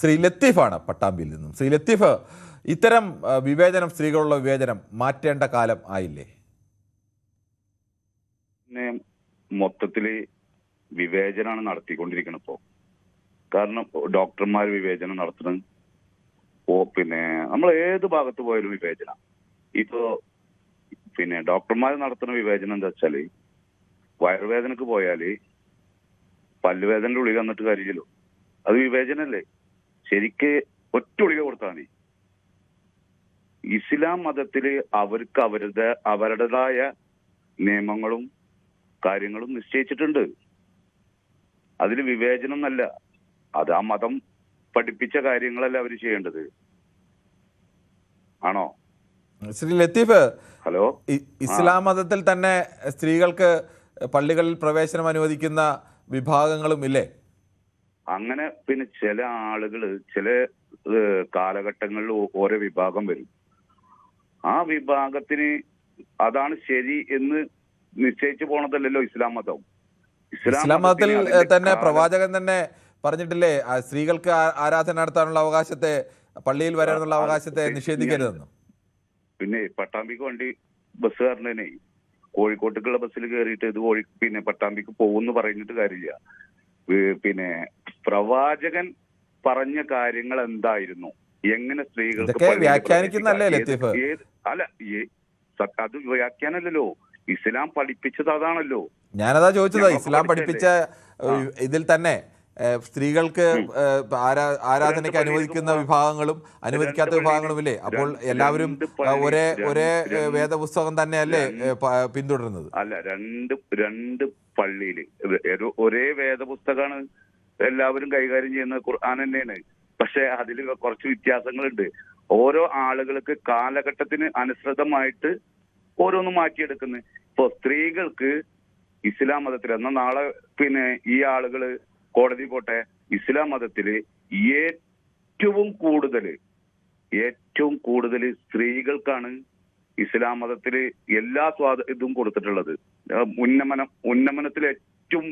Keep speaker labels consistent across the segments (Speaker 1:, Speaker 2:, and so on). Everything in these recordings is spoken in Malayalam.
Speaker 1: ശ്രീ ലത്തീഫാണ് പട്ടാമ്പിയിൽ നിന്നും. ശ്രീ ലത്തീഫ്, ഇത്തരം വിവേചനം, സ്ത്രീകളുള്ള വിവേചനം മാറ്റേണ്ട കാലം ആയില്ലേ?
Speaker 2: മൊത്തത്തില് വിവേചനമാണ് നടത്തിക്കൊണ്ടിരിക്കുന്നത് ഇപ്പോ. കാരണം ഡോക്ടർമാർ വിവേചനം നടത്തുന്നത് പിന്നെ നമ്മൾ ഏത് ഭാഗത്ത് പോയാലും വിവേചന. ഇപ്പോ ഡോക്ടർമാർ നടത്തുന്ന വിവേചനം എന്താ വെച്ചാല്, വയറുവേദനക്ക് പോയാല് പല്ലുവേദനയുടെ ഗുളിക തന്നിട്ട് കാര്യമില്ലല്ലോ, അത് വിവേചനല്ലേ? ശരിക്ക് ഒറ്റ ഗുളിക കൊടുത്താൽ മതി. ഇസ്ലാം മതത്തില് അവർക്ക് അവരുടേതായ നിയമങ്ങളും കാര്യങ്ങളും നിശ്ചയിച്ചിട്ടുണ്ട്. അതിൽ വിവേചനം എന്നല്ല, അത് ആ മതം പഠിപ്പിച്ച കാര്യങ്ങളല്ല അവർ ചെയ്യേണ്ടത്. ആണോ
Speaker 1: ശ്രീ ലത്തീഫ്?
Speaker 2: ഹലോ,
Speaker 1: ഇസ്ലാം മതത്തിൽ തന്നെ സ്ത്രീകൾക്ക് പള്ളികളിൽ പ്രവേശനം അനുവദിക്കുന്ന വിഭാഗങ്ങളും ഇല്ലേ?
Speaker 2: അങ്ങനെ ചില ആളുകള് ചില കാലഘട്ടങ്ങളിൽ ഓരോ വിഭാഗം വരും. ആ വിഭാഗത്തിന് അതാണ് ശരി എന്ന് നിശ്ചയിച്ചു പോണതല്ലല്ലോ ഇസ്ലാം മതം.
Speaker 1: ഇസ്ലാം മതത്തിൽ തന്നെ പ്രവാചകൻ തന്നെ പറഞ്ഞിട്ടില്ലേ, സ്ത്രീകൾക്ക് ആരാധന നടത്താനുള്ള അവകാശത്തെ, പള്ളിയിൽ വരാനുള്ള അവകാശത്തെ നിഷേധിക്കരുതെന്ന്.
Speaker 2: പിന്നെ പട്ടാമ്പിക്ക് വണ്ടി ബസ് കയറുന്നതിനെ കോഴിക്കോട്ടേക്കുള്ള ബസ്സിൽ കയറിയിട്ട് ഇത് പട്ടാമ്പിക്ക് പോകുമെന്ന് പറഞ്ഞിട്ട് കാര്യമില്ല. പ്രവാചകൻ പറഞ്ഞ കാര്യങ്ങൾ എന്തായിരുന്നു, എങ്ങനെ സ്ത്രീകൾക്ക്
Speaker 1: വ്യാഖ്യാനിക്കുന്നല്ലേ ലത്തീഫ്?
Speaker 2: അല്ല, അത് വ്യാഖ്യാനല്ലോ, ഇസ്ലാം പഠിപ്പിച്ചത് അതാണല്ലോ.
Speaker 1: ഞാനതാ ചോദിച്ചത്, ഇസ്ലാം പഠിപ്പിച്ച ഇതിൽ തന്നെ സ്ത്രീകൾക്ക് ആരാധനയ്ക്ക് അനുവദിക്കുന്ന വിഭാഗങ്ങളും അനുവദിക്കാത്ത വിഭാഗങ്ങളും ഇല്ലേ? അപ്പോൾ എല്ലാവരും ഒരേ വേദപുസ്തകം തന്നെയല്ലേ പിന്തുടരുന്നത്?
Speaker 2: അല്ല, രണ്ട് പള്ളിയില് ഒരേ വേദപുസ്തകമാണ് എല്ലാവരും കൈകാര്യം ചെയ്യുന്നത്, ഖുർആൻ തന്നെയാണ്. പക്ഷെ അതിൽ കുറച്ച് വ്യത്യാസങ്ങളുണ്ട്. ഓരോ ആളുകൾക്ക് കാലഘട്ടത്തിന് അനുസൃതമായിട്ട് ഓരോന്നും മാറ്റിയെടുക്കുന്നത്. ഇപ്പൊ സ്ത്രീകൾക്ക് ഇസ്ലാം മതത്തിൽ എന്നാൽ നാളെ ഈ ആളുകള് കോടതി പോട്ടെ, ഇസ്ലാം മതത്തില് ഏറ്റവും കൂടുതൽ സ്ത്രീകൾക്കാണ് ഇസ്ലാം മതത്തില് എല്ലാ ഇതും കൊടുത്തിട്ടുള്ളത്. ഉന്നമനത്തിൽ ഏറ്റവും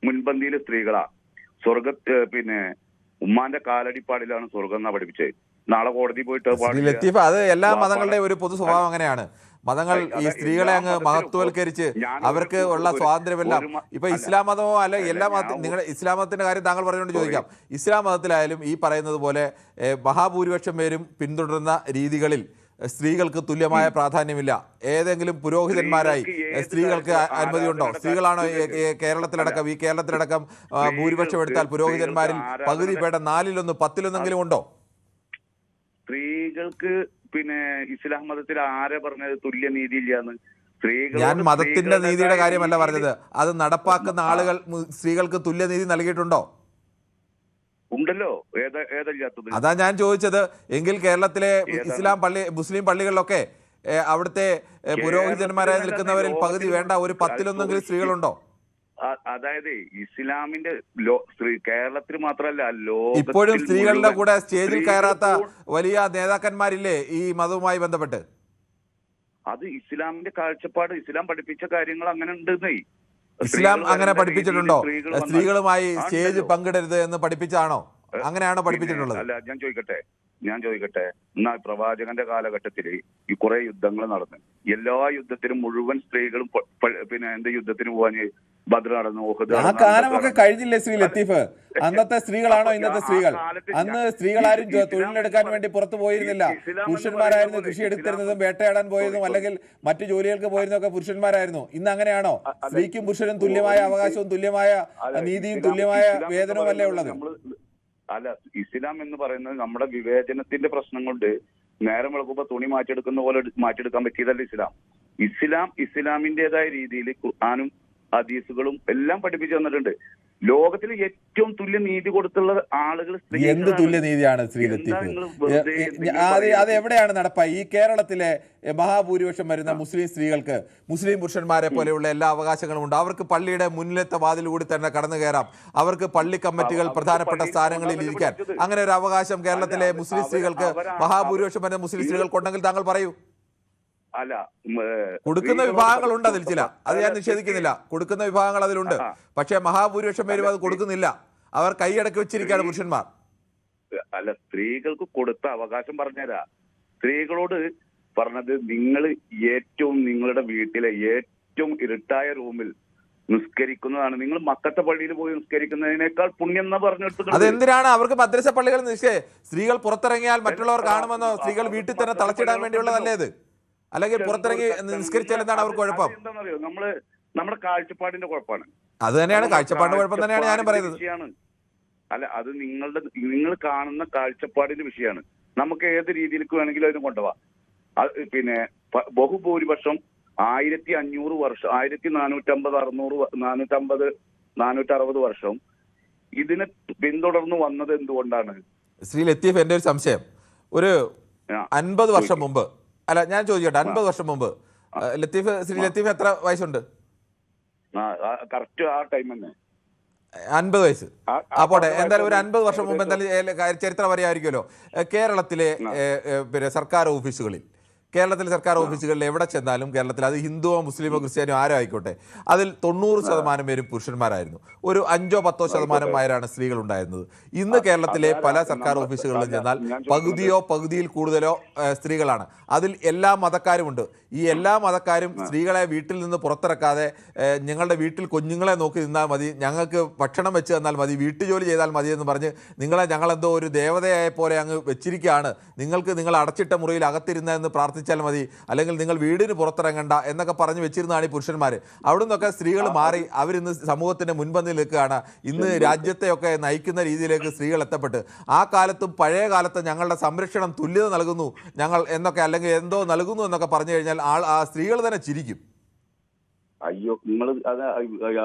Speaker 2: മുൻപന്തിയില് സ്ത്രീകളാ. ഉമ്മാന്റെ കാലടിപ്പാടിലാണ് സ്വർഗം എന്നാ പഠിപ്പിച്ചത്. നാളെ കോടതി പോയിട്ട്
Speaker 1: ലത്തീഫ്, അത് എല്ലാ മതങ്ങളുടെയും ഒരു പൊതു സ്വഭാവം അങ്ങനെയാണ്. മതങ്ങൾ ഈ സ്ത്രീകളെ അങ്ങ് മഹത്വവൽക്കരിച്ച് അവർക്ക് ഉള്ള സ്വാതന്ത്ര്യമെല്ലാം, ഇപ്പൊ ഇസ്ലാം മതമോ അല്ല എല്ലാ മതത്തിൽ, നിങ്ങൾ ഇസ്ലാം മതത്തിന്റെ കാര്യം താങ്കൾ പറഞ്ഞുകൊണ്ട് ചോദിക്കാം, ഇസ്ലാം മതത്തിലായാലും ഈ പറയുന്നത് പോലെ മഹാഭൂരിപക്ഷം പേരും പിന്തുടരുന്ന രീതികളിൽ സ്ത്രീകൾക്ക് തുല്യമായ പ്രാധാന്യമില്ല. ഏതെങ്കിലും പുരോഹിതന്മാരായി സ്ത്രീകൾക്ക് അനുമതിയുണ്ടോ? സ്ത്രീകളാണോ കേരളത്തിലടക്കം, ഈ കേരളത്തിലടക്കം ഭൂരിപക്ഷം എടുത്താൽ പുരോഹിതന്മാരിൽ പകുതി പേരുടെ 4-1 10-1 ഉണ്ടോ?
Speaker 2: സ്ത്രീകൾക്ക് ഇസ്ലാം മതത്തിൽ ആരെ പറഞ്ഞത് തുല്യനീതി ഇല്ലാന്ന്?
Speaker 1: ഞാൻ മതത്തിന്റെ നീതിയുടെ കാര്യമല്ല പറഞ്ഞത്, അത് നടപ്പാക്കുന്ന ആളുകൾ സ്ത്രീകൾക്ക് തുല്യനീതി നൽകിയിട്ടുണ്ടോ?
Speaker 2: ഉണ്ടല്ലോ, ഏതല്ലാത്തത്?
Speaker 1: അതാ ഞാൻ ചോദിച്ചത്. എങ്കിൽ കേരളത്തിലെ മുസ്ലിം പള്ളികളിലൊക്കെ അവിടുത്തെ പുരോഹിതന്മാരായി നിൽക്കുന്നവരിൽ പകുതി വേണ്ട, ഒരു 10-1 സ്ത്രീകളുണ്ടോ?
Speaker 2: അതായത് ഇസ്ലാമിന്റെ കേരളത്തിൽ മാത്രമല്ല,
Speaker 1: ഇപ്പോഴും സ്ത്രീകളുടെ കൂടെ സ്റ്റേജിൽ കയറാത്ത വലിയ നേതാക്കന്മാരില്ലേ ഈ മതവുമായി ബന്ധപ്പെട്ട്?
Speaker 2: അത് ഇസ്ലാമിന്റെ കാഴ്ചപ്പാട്, ഇസ്ലാം പഠിപ്പിച്ച കാര്യങ്ങൾ അങ്ങനെ ഉണ്ടെന്നേ.
Speaker 1: ഇസ്ലാം അങ്ങനെ പഠിപ്പിച്ചിട്ടുണ്ടോ? സ്ത്രീകളുമായി സ്റ്റേജ് പങ്കിടരുത് എന്ന് പഠിപ്പിച്ചാണോ? അങ്ങനെയാണോ പഠിപ്പിച്ചിട്ടുള്ളത്?
Speaker 2: അല്ല, ഞാൻ ചോദിക്കട്ടെ, എന്നാ പ്രവാചകന്റെ കാലഘട്ടത്തില് ഈ കുറെ യുദ്ധങ്ങൾ നടന്നു. എല്ലാ യുദ്ധത്തിനും മുഴുവൻ സ്ത്രീകളും യുദ്ധത്തിന് പോവാന് ബദ്ർ നടന്നു,
Speaker 1: ആ കാലമൊക്കെ കഴിഞ്ഞില്ലേ ശ്രീ ലത്തീഫ്? അന്നത്തെ സ്ത്രീകളാണോ ഇന്നത്തെ സ്ത്രീകൾ? അന്ന് സ്ത്രീകളാരും തൊഴിലെടുക്കാൻ വേണ്ടി പുറത്തു പോയിരുന്നില്ല. പുരുഷന്മാരായിരുന്നു കൃഷി എടുത്തിരുന്നതും വേട്ടയാടാൻ പോയതും അല്ലെങ്കിൽ മറ്റു ജോലികൾക്ക് പോയിരുന്നതൊക്കെ പുരുഷന്മാരായിരുന്നു. ഇന്ന് അങ്ങനെയാണോ? സ്ത്രീക്കും പുരുഷനും തുല്യമായ അവകാശവും തുല്യമായ നീതിയും തുല്യമായ വേതനവും അല്ലേ ഉള്ളത്?
Speaker 2: അല്ല, ഇസ്ലാം എന്ന് പറയുന്നത് നമ്മുടെ വിവേചനത്തിന്റെ പ്രശ്നം കൊണ്ട് നേരം വെളുക്കുമ്പോ തുണി മാറ്റിയെടുക്കുന്ന പോലെ മാറ്റിയെടുക്കാൻ പറ്റിയതല്ല ഇസ്ലാം. ഇസ്ലാമിന്റേതായ രീതിയിൽ ഖുർആനും ഹദീസുകളും എല്ലാം പഠിപ്പിച്ചു തന്നിട്ടുണ്ട്. ലോകത്തിൽ ഏറ്റവും തുല്യ നീതി കൊടുത്തുള്ള ആളുകൾ
Speaker 1: എന്ത് തുല്യനീതിയാണ് ശ്രീ ലത്തീഫ്? അത് എവിടെയാണ് നടപ്പായി? ഈ കേരളത്തിലെ മഹാഭൂരിപക്ഷം വരുന്ന മുസ്ലിം സ്ത്രീകൾക്ക് മുസ്ലിം പുരുഷന്മാരെ പോലെയുള്ള എല്ലാ അവകാശങ്ങളും ഉണ്ട്. അവർക്ക് പള്ളിയുടെ മുന്നിലത്തെ വാതിലൂടെ തന്നെ കടന്നു കയറാം. അവർക്ക് പള്ളി കമ്മിറ്റികൾ പ്രധാനപ്പെട്ട സ്ഥാനങ്ങളിൽ ഇരിക്കാൻ അങ്ങനെ ഒരു അവകാശം കേരളത്തിലെ മുസ്ലിം സ്ത്രീകൾക്ക്, മഹാഭൂരിപക്ഷം വരുന്ന മുസ്ലിം സ്ത്രീകൾക്കുണ്ടെങ്കിൽ താങ്കൾ പറയൂ.
Speaker 2: അല്ല,
Speaker 1: കൊടുക്കുന്ന വിഭാഗങ്ങളുണ്ട് അതിൽ ചില, അത് ഞാൻ നിഷേധിക്കുന്നില്ല. കൊടുക്കുന്ന വിഭാഗങ്ങൾ അതിലുണ്ട്. പക്ഷേ മഹാഭൂരിപക്ഷം പേരും അത് കൊടുക്കുന്നില്ല. അവർ കൈയടക്കി വെച്ചിരിക്കുകയാണ് പുരുഷന്മാർ.
Speaker 2: അല്ല സ്ത്രീകൾക്ക് കൊടുത്ത അവകാശം പറഞ്ഞുതരാ. സ്ത്രീകളോട് പറഞ്ഞത് നിങ്ങൾ ഏറ്റവും നിങ്ങളുടെ വീട്ടിലെ ഏറ്റവും ഇരുട്ടായ റൂമിൽ നിസ്കരിക്കുന്നതാണ്. നിങ്ങൾ മക്കത്തെ പള്ളിയിൽ പോയി നിസ്കരിക്കുന്നതിനേക്കാൾ പുണ്യം എന്ന് പറഞ്ഞെടുത്ത്.
Speaker 1: അതെന്തിനാണ് അവർക്ക് മദ്രസ പള്ളികൾ സ്ത്രീകൾ പുറത്തിറങ്ങിയാൽ മറ്റുള്ളവർ കാണുമെന്നോ? സ്ത്രീകൾ വീട്ടിൽ തന്നെ തളച്ചിടാൻ വേണ്ടിയുള്ളതല്ലേ ഇത്? അല്ലെങ്കിൽ പുറത്തിറങ്ങി നിസ്കരിച്ചാൽ എന്താണ് അവർക്ക് കുഴപ്പം?
Speaker 2: എന്താണെന്നറിയോ, നമ്മുടെ കാഴ്ചപ്പാടിന്റെ കുഴപ്പമാണ്.
Speaker 1: അത് തന്നെയാണ് കാഴ്ചപ്പാടിന്റെ കുഴപ്പം തന്നെയാണ് ഞാനും പറയുന്നത്.
Speaker 2: അല്ല, അത് നിങ്ങൾ കാണുന്ന കാഴ്ചപ്പാടിന്റെ വിഷയമാണ്. നമുക്ക് ഏത് രീതിയിലേക്ക് വേണമെങ്കിലും അതിന് കൊണ്ടുപോവാം. പിന്നെ ബഹുഭൂരിപക്ഷം 1500 വർഷം, 1450, 460 വർഷം ഇതിനെ പിന്തുടർന്ന് വന്നത് എന്തുകൊണ്ടാണ്?
Speaker 1: ശ്രീ ലത്തീഫ്, എന്റെ ഒരു സംശയം, ഒരു 50 വർഷം മുമ്പ്, അല്ല ഞാൻ ചോദിക്കട്ടെ, 50 വർഷം മുമ്പ് ശ്രീ ലത്തീഫ് എത്ര വയസ്സുണ്ട്?
Speaker 2: കറക്റ്റ് ആ ടൈം തന്നെ
Speaker 1: 50 വയസ്സ്. പോട്ടെ, എന്തായാലും ഒരു 50 വർഷം മുമ്പ് എന്തായാലും ചരിത്രം അറിയാമായിരിക്കുമല്ലോ. കേരളത്തിലെ പിന്നെ സർക്കാർ ഓഫീസുകളിൽ എവിടെ ചെന്നാലും കേരളത്തിൽ, അത് ഹിന്ദുവോ മുസ്ലിമോ ക്രിസ്ത്യാനിയോ ആരോ ആയിക്കോട്ടെ, അതിൽ 90% പേരും പുരുഷന്മാരായിരുന്നു. ഒരു 5-10% പേരാണ് സ്ത്രീകൾ ഉണ്ടായിരുന്നത്. ഇന്ന് കേരളത്തിലെ പല സർക്കാർ ഓഫീസുകളിലും ചെന്നാൽ പകുതിയിൽ കൂടുതലോ സ്ത്രീകളാണ്. അതിൽ എല്ലാ മതക്കാരുമുണ്ട്. ഈ എല്ലാ മതക്കാരും സ്ത്രീകളെ വീട്ടിൽ നിന്ന് പുറത്തിറക്കാതെ ഞങ്ങളുടെ വീട്ടിൽ കുഞ്ഞുങ്ങളെ നോക്കി നിന്നാൽ മതി, ഞങ്ങൾക്ക് ഭക്ഷണം വെച്ച് തന്നാൽ മതി, വീട്ടുജോലി ചെയ്താൽ മതി എന്ന് പറഞ്ഞ് ഞങ്ങളെന്തോ ഒരു ദേവതയായ പോലെ അങ്ങ് വെച്ചിരിക്കുകയാണ്. നിങ്ങൾ അടച്ചിട്ട മുറിയിൽ അകത്തിരുന്നതെന്ന് പ്രാർത്ഥിച്ചാൽ മതി, അല്ലെങ്കിൽ നിങ്ങൾ വീടിന് പുറത്തിറങ്ങണ്ട എന്നൊക്കെ പറഞ്ഞ് വെച്ചിരുന്നതാണ് ഈ പുരുഷന്മാർ. അവിടെ നിന്നൊക്കെ സ്ത്രീകൾ മാറി അവരിന്ന് സമൂഹത്തിൻ്റെ മുൻപന്തിയിൽ നിൽക്കുകയാണ്. ഇന്ന് രാജ്യത്തെയൊക്കെ നയിക്കുന്ന രീതിയിലേക്ക് സ്ത്രീകൾ എത്തപ്പെട്ട്, ആ കാലത്തും പഴയ കാലത്ത് ഞങ്ങളുടെ സംരക്ഷണം തുല്യത നൽകുന്നു ഞങ്ങൾ എന്നൊക്കെ, അല്ലെങ്കിൽ എന്തോ നൽകുന്നു എന്നൊക്കെ പറഞ്ഞു കഴിഞ്ഞാൽ ആ സ്ത്രീകൾ തന്നെ ചിരിക്കും.
Speaker 2: അയ്യോ, നിങ്ങൾ അത്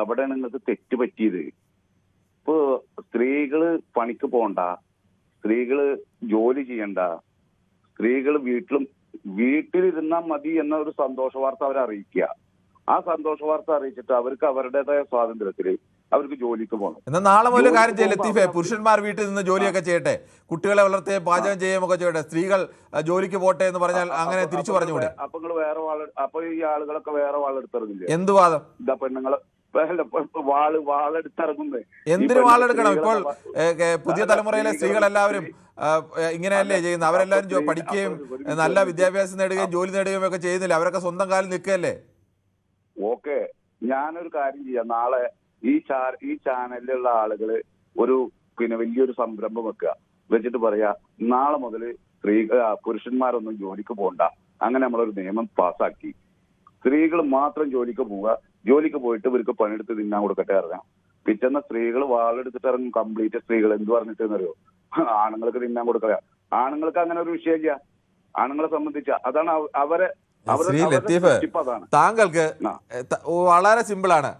Speaker 2: അവിടെയാണ് നിങ്ങൾക്ക് തെറ്റ് പറ്റിയത്. ഇപ്പോ സ്ത്രീകള് പണിക്ക് പോകണ്ട, സ്ത്രീകള് ജോലി ചെയ്യണ്ട, സ്ത്രീകൾ വീട്ടിലിരുന്നാൽ മതി എന്ന ഒരു സന്തോഷ വാർത്ത അവരെ അറിയിക്കുക. ആ സന്തോഷ വാർത്ത അറിയിച്ചിട്ട് അവർക്ക് അവരുടേതായ സ്വാതന്ത്ര്യത്തില് അവർക്ക് ജോലിക്ക് പോകണം.
Speaker 1: എന്നാൽ നാളെ മുതൽ കാര്യം ചെയ്യും ലത്തീഫെ, പുരുഷന്മാർ വീട്ടിൽ നിന്ന് ജോലിയൊക്കെ ചെയ്യട്ടെ, കുട്ടികളെ വളർത്തുകയും പാചകം ചെയ്യുകയൊക്കെ ചെയ്യട്ടെ, സ്ത്രീകൾ ജോലിക്ക് പോട്ടെ എന്ന് പറഞ്ഞാൽ അങ്ങനെ തിരിച്ചു പറഞ്ഞുകൂടെ?
Speaker 2: അപ്പൊ നിങ്ങൾ അപ്പൊ ഈ ആളുകളൊക്കെ വേറെ വാളെടുത്തിറങ്ങില്ലേ?
Speaker 1: എന്ത് വാദം?
Speaker 2: ഇതാ പെണ്ണുങ്ങള് വാളെടുത്തിറങ്ങുന്നത്
Speaker 1: എന്തിനു വാളെടുക്കണം? ഇപ്പോൾ പുതിയ തലമുറയിലെ സ്ത്രീകളെല്ലാവരും ഇങ്ങനെയല്ലേ ചെയ്യുന്നത്? അവരെല്ലാവരും പഠിക്കുകയും നല്ല വിദ്യാഭ്യാസം നേടുകയും ജോലി നേടുകയും ഒക്കെ ചെയ്യുന്നില്ല. അവരൊക്കെ സ്വന്തം കാലിൽ നിൽക്കുകയല്ലേ?
Speaker 2: ഓക്കെ, ഞാനൊരു കാര്യം ചെയ്യാം. നാളെ ഈ ചാനലിലുള്ള ആളുകള് ഒരു വലിയൊരു സംരംഭം വെച്ചിട്ട് പറയാ, നാളെ മുതൽ പുരുഷന്മാരൊന്നും ജോലിക്ക് പോകണ്ട, അങ്ങനെ നമ്മളൊരു നിയമം പാസ്സാക്കി. സ്ത്രീകൾ മാത്രം ജോലിക്ക് പോവുക, ജോലിക്ക് പോയിട്ട് ഇവർക്ക് പണിയെടുത്ത് തിന്നാൻ കൊടുക്കട്ടെ അറിയാം. പിറ്റേന്ന് സ്ത്രീകൾ വാളെടുത്തിട്ട് ഇറങ്ങും. കംപ്ലീറ്റ് സ്ത്രീകൾ എന്ത് പറഞ്ഞിട്ടെന്നറിയോ? ആണുങ്ങൾക്ക് തിന്നാൻ കൊടുക്കുക. ആണുങ്ങൾക്ക് അങ്ങനെ ഒരു വിഷയമില്ല. ആണുങ്ങളെ സംബന്ധിച്ച അതാണ് അവരെ.
Speaker 1: ശ്രീ ലത്തീഫ്, താങ്കൾക്ക് വളരെ സിമ്പിളാണ്.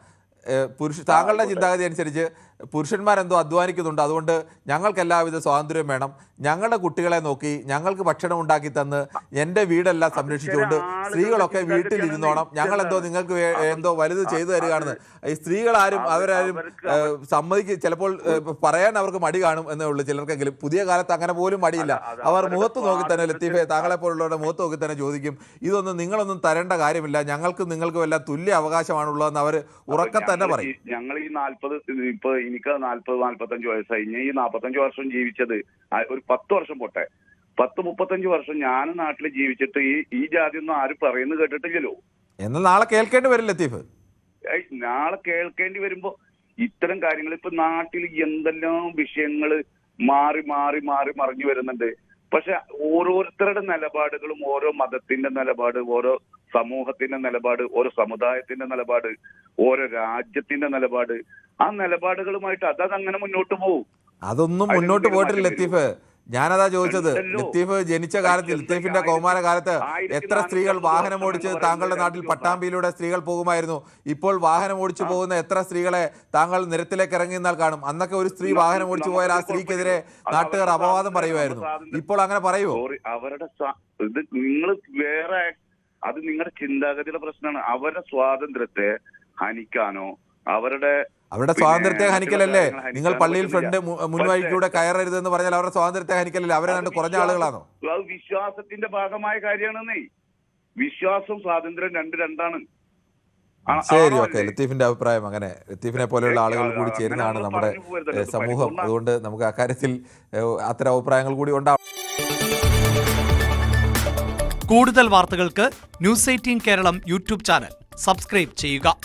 Speaker 1: താങ്കളുടെ ചിന്താഗതി അനുസരിച്ച് പുരുഷന്മാരെന്തോ അധ്വാനിക്കുന്നുണ്ട്, അതുകൊണ്ട് ഞങ്ങൾക്ക് എല്ലാവിധ സ്വാതന്ത്ര്യം വേണം, ഞങ്ങളുടെ കുട്ടികളെ നോക്കി ഞങ്ങൾക്ക് ഭക്ഷണം ഉണ്ടാക്കി തന്ന് എൻ്റെ വീടെല്ലാം സംരക്ഷിച്ചുകൊണ്ട് സ്ത്രീകളൊക്കെ വീട്ടിലിരുന്നോണം, ഞങ്ങളെന്തോ നിങ്ങൾക്ക് എന്തോ വലുത് ചെയ്തു തരികയാണെന്ന് ഈ സ്ത്രീകളാരും അവരാരും ചിലപ്പോൾ പറയാൻ അവർക്ക് മടി കാണും എന്നേ ഉള്ളൂ ചിലർക്കെങ്കിലും. പുതിയ കാലത്ത് അങ്ങനെ പോലും മടിയില്ല. അവർ മുഖത്ത് നോക്കി തന്നെ, ലത്തീഫെ താങ്കളെ പോലുള്ളവരുടെ മുഖത്ത് നോക്കി തന്നെ ചോദിക്കും, ഇതൊന്നും നിങ്ങളൊന്നും തരേണ്ട കാര്യമില്ല, ഞങ്ങൾക്കും നിങ്ങൾക്കും എല്ലാം തുല്യ അവകാശമാണുള്ളതെന്ന് അവർ ഉറക്കെ തന്നെ പറയും.
Speaker 2: ഞങ്ങൾ ഈ 40 എനിക്ക് 40-45 വയസ്സായി. ഞാൻ ഈ 45 വർഷം ജീവിച്ചത് ഒരു 10 വർഷം പോട്ടെ, 10-35 വർഷം ഞാൻ നാട്ടിൽ ജീവിച്ചിട്ട് ഈ ജാതി ഒന്നും ആരും പറയുന്നത് കേട്ടിട്ടില്ലല്ലോ.
Speaker 1: എന്നാൽ നാളെ കേൾക്കേണ്ടി വരും ലത്തീഫ്.
Speaker 2: നാളെ കേൾക്കേണ്ടി വരുമ്പോ ഇത്തരം കാര്യങ്ങൾ ഇപ്പൊ നാട്ടിൽ എന്തെല്ലാം വിഷയങ്ങള് മാറി മറിഞ്ഞു വരുന്നുണ്ട്. പക്ഷെ ഓരോരുത്തരുടെ നിലപാടുകളും, ഓരോ മതത്തിന്റെ നിലപാട്, ഓരോ സമൂഹത്തിന്റെ നിലപാട്, ഓരോ സമുദായത്തിന്റെ നിലപാട്, ഓരോ രാജ്യത്തിന്റെ നിലപാട്, ആ നിലപാടുകളുമായിട്ട് അതങ്ങനെ മുന്നോട്ട് പോകും.
Speaker 1: അതൊന്നും മുന്നോട്ട് പോയിട്ടില്ല ലത്തീഫ്. ഞാനതാ ചോദിച്ചത്. ലത്തീഫ് ജനിച്ച കാലത്ത്, ലത്തീഫിന്റെ കൗമാര കാലത്ത് എത്ര സ്ത്രീകൾ വാഹനം ഓടിച്ച് താങ്കളുടെ നാട്ടിൽ പട്ടാമ്പിയിലൂടെ സ്ത്രീകൾ പോകുമായിരുന്നു? ഇപ്പോൾ വാഹനം ഓടിച്ചു പോകുന്ന എത്ര സ്ത്രീകളെ താങ്കൾ നിരത്തിലേക്ക് ഇറങ്ങി നിന്നാൽ കാണും? അന്നൊക്കെ ഒരു സ്ത്രീ വാഹനം ഓടിച്ചു പോയാൽ ആ സ്ത്രീക്കെതിരെ നാട്ടുകാർ അപവാദം പറയുമായിരുന്നു. ഇപ്പോൾ അങ്ങനെ പറയുമോ?
Speaker 2: അവരുടെ ഇത് നിങ്ങൾ വേറെ, അത് നിങ്ങളുടെ ചിന്താഗതിയുടെ പ്രശ്നമാണ്. അവരുടെ സ്വാതന്ത്ര്യത്തെ ഹനിക്കാനോ അവരുടെ
Speaker 1: സ്വാതന്ത്ര്യത്തെ ഹനിക്കലല്ലേ? നിങ്ങൾ പള്ളിയിൽ ഫ്രണ്ട് മുൻവഴിക്കൂടെ കയറരുതെന്ന് പറഞ്ഞാൽ അവരുടെ സ്വാതന്ത്ര്യത്തെ ഹനിക്കലല്ലേ? അവരെ കണ്ട് കുറഞ്ഞ ആളുകളാണോ?
Speaker 2: അത് വിശ്വാസത്തിന്റെ ഭാഗമായ കാര്യമാണെന്നേ. വിശ്വാസം സ്വാതന്ത്ര്യം രണ്ടാണ്.
Speaker 1: ശരി, ഓക്കെ. ലത്തീഫിന്റെ അഭിപ്രായം അങ്ങനെ. ലത്തീഫിനെ പോലെയുള്ള ആളുകൾ കൂടി ചേരുന്നതാണ് നമ്മുടെ സമൂഹം. അതുകൊണ്ട് നമുക്ക് അക്കാര്യത്തിൽ അത്തരം അഭിപ്രായങ്ങൾ കൂടി ഉണ്ടാവും.
Speaker 3: കൂടുതൽ വാർത്തകൾക്ക് news 18 Keralam YouTube channel subscribe ചെയ്യുക.